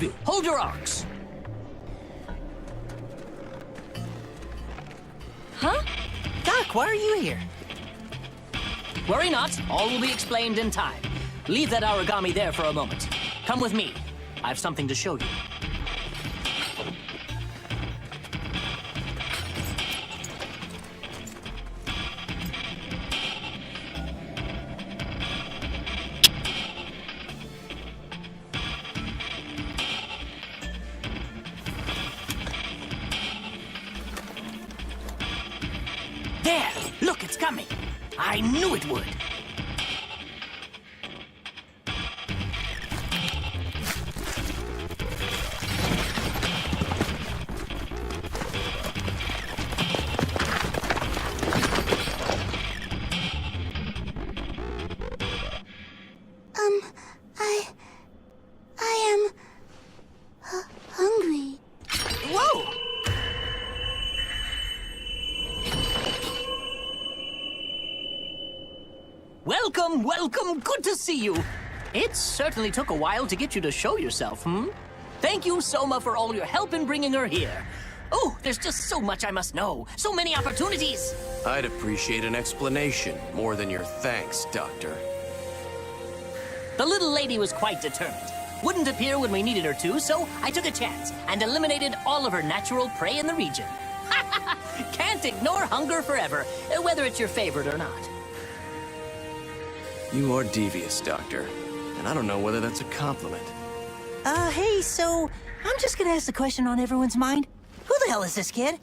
of you, hold your arcs. Huh? Doc, why are you here? Worry not, all will be explained in time. Leave that Aragami there for a moment. Come with me. I have something to show you. There! Look, it's coming! I knew it would! I am hungry. Whoa! Welcome, welcome, good to see you. It certainly took a while to get you to show yourself, Thank you, Soma, for all your help in bringing her here. Oh, there's just so much I must know. So many opportunities. I'd appreciate an explanation more than your thanks, Doctor. The little lady was quite determined. Wouldn't appear when we needed her to, so I took a chance and eliminated all of her natural prey in the region. Can't ignore hunger forever, whether it's your favorite or not. You are devious, Doctor. And I don't know whether that's a compliment. Hey, so I'm just gonna ask the question on everyone's mind. Who the hell is this kid?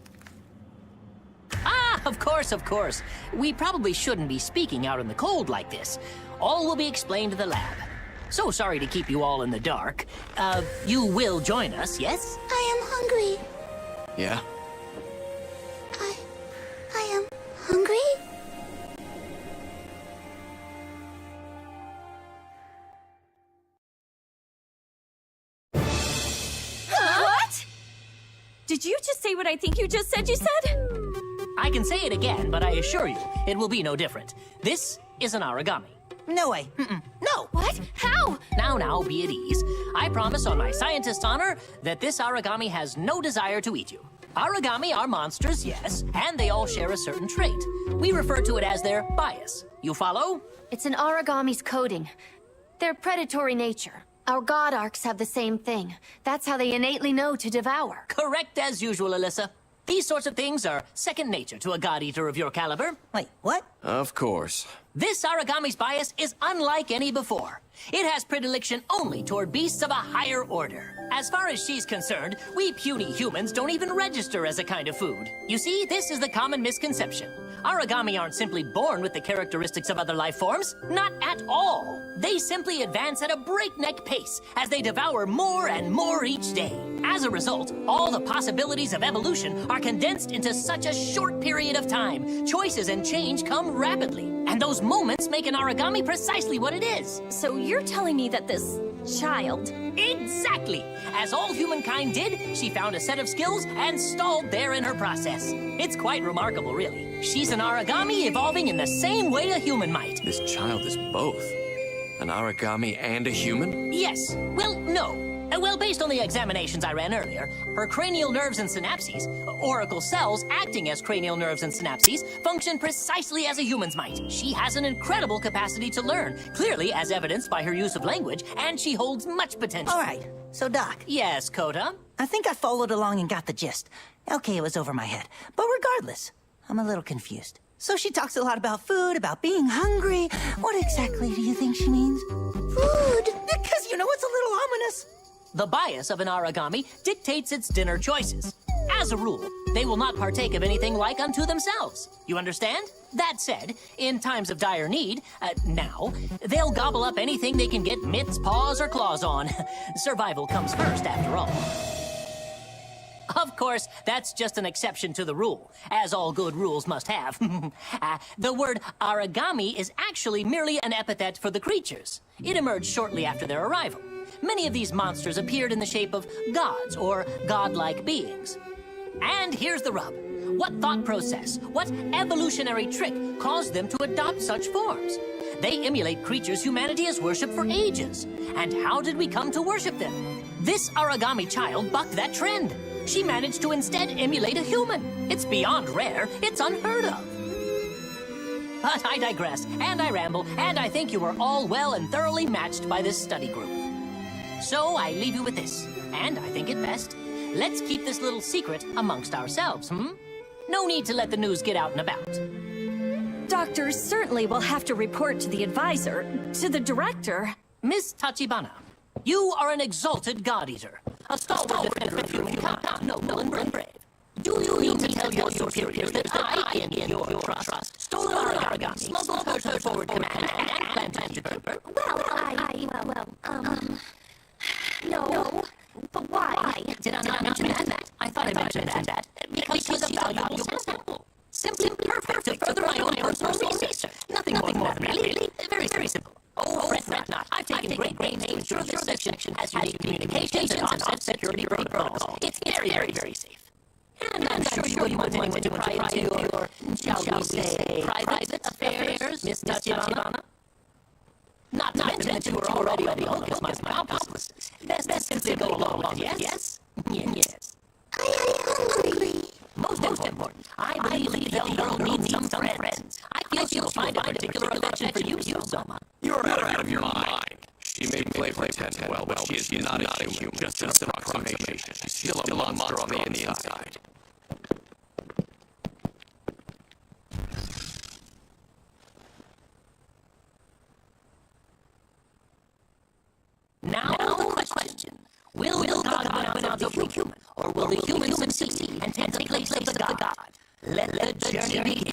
Ah, of course, of course. We probably shouldn't be speaking out in the cold like this. All will be explained to the lab. So sorry to keep you all in the dark. You will join us, yes? I am hungry. Yeah? I am hungry? What? Did you just say what I think you just said you said? I can say it again, but I assure you, it will be no different. This is an Aragami. No way. No. What? How? Now, be at ease. I promise on my scientist's honor that this Aragami has no desire to eat you. Aragami are monsters, yes, and they all share a certain trait. We refer to it as their bias. You follow? It's an origami's coding. Their predatory nature. Our god arcs have the same thing. That's how they innately know to devour. Correct as usual, Alyssa. These sorts of things are second nature to a god eater of your caliber. Wait, what? Of course. This Aragami's bias is unlike any before. It has predilection only toward beasts of a higher order. As far as she's concerned, we puny humans don't even register as a kind of food. You see, this is the common misconception. Aragami aren't simply born with the characteristics of other life forms. Not at all. They simply advance at a breakneck pace as they devour more and more each day. As a result, all the possibilities of evolution are condensed into such a short period of time. Choices and change come rapidly. And those moments make an Aragami precisely what it is. So you're telling me that this child... Exactly! As all humankind did, she found a set of skills and stalled there in her process. It's quite remarkable, really. She's an Aragami evolving in the same way a human might. This child is both. An Aragami and a human? Yes. Well, no. Well, based on the examinations I ran earlier, her cranial nerves and synapses, oracle cells acting as cranial nerves and synapses, function precisely as a human's might. She has an incredible capacity to learn, clearly as evidenced by her use of language, and she holds much potential. All right, so Doc. Yes, Kota? I think I followed along and got the gist. Okay, it was over my head. But regardless, I'm a little confused. So she talks a lot about food, about being hungry. What exactly do you think she means? Food. Because, you know, it's a little ominous. The bias of an Aragami dictates its dinner choices. As a rule, they will not partake of anything like unto themselves. You understand? That said, in times of dire need, now, they'll gobble up anything they can get mitts, paws, or claws on. Survival comes first, after all. Of course, that's just an exception to the rule, as all good rules must have. The word Aragami is actually merely an epithet for the creatures. It emerged shortly after their arrival. Many of these monsters appeared in the shape of gods or godlike beings. And here's the rub. What thought process, what evolutionary trick caused them to adopt such forms? They emulate creatures humanity has worshipped for ages. And how did we come to worship them? This Aragami child bucked that trend. She managed to instead emulate a human. It's beyond rare. It's unheard of. But I digress, and I ramble, and I think you are all well and thoroughly matched by this study group. So I leave you with this, and I think it best. Let's keep this little secret amongst ourselves, No need to let the news get out and about. Doctors certainly will have to report to the advisor, to the director. Miss Tachibana, you are an exalted god-eater, a stalwart defender of humankind, noble and brave. Do you need to tell your superiors that I, in your trust, stole our Aragami, smuggled her forward command, and planned to keep her? No. But why? Did I not mention that? I thought I mentioned that. Because she's a valuable sample. Simply perfect to further my own personal research. Nothing more, really. Very simple. Oh, fret not. I've taken great pains to ensure this section has unique communications and on-set security protocols. It's very safe. And I'm sure you wouldn't want anyone to pry into your, shall we say, private affairs, Miss Tachibana? Not to mention that you were already on the my accomplices. Best simply go along with yes? Yes. I am hungry. Most important, I believe the young girl needs some friends. I feel she will find a particular affection for you, Soma. You're out of your mind. She may play pretend well, but she is not a human, just an approximation. She's still a monster on the inside. Now the question. Will the god win out the human, or will the human succeed and take the place of the god? Let the journey begin.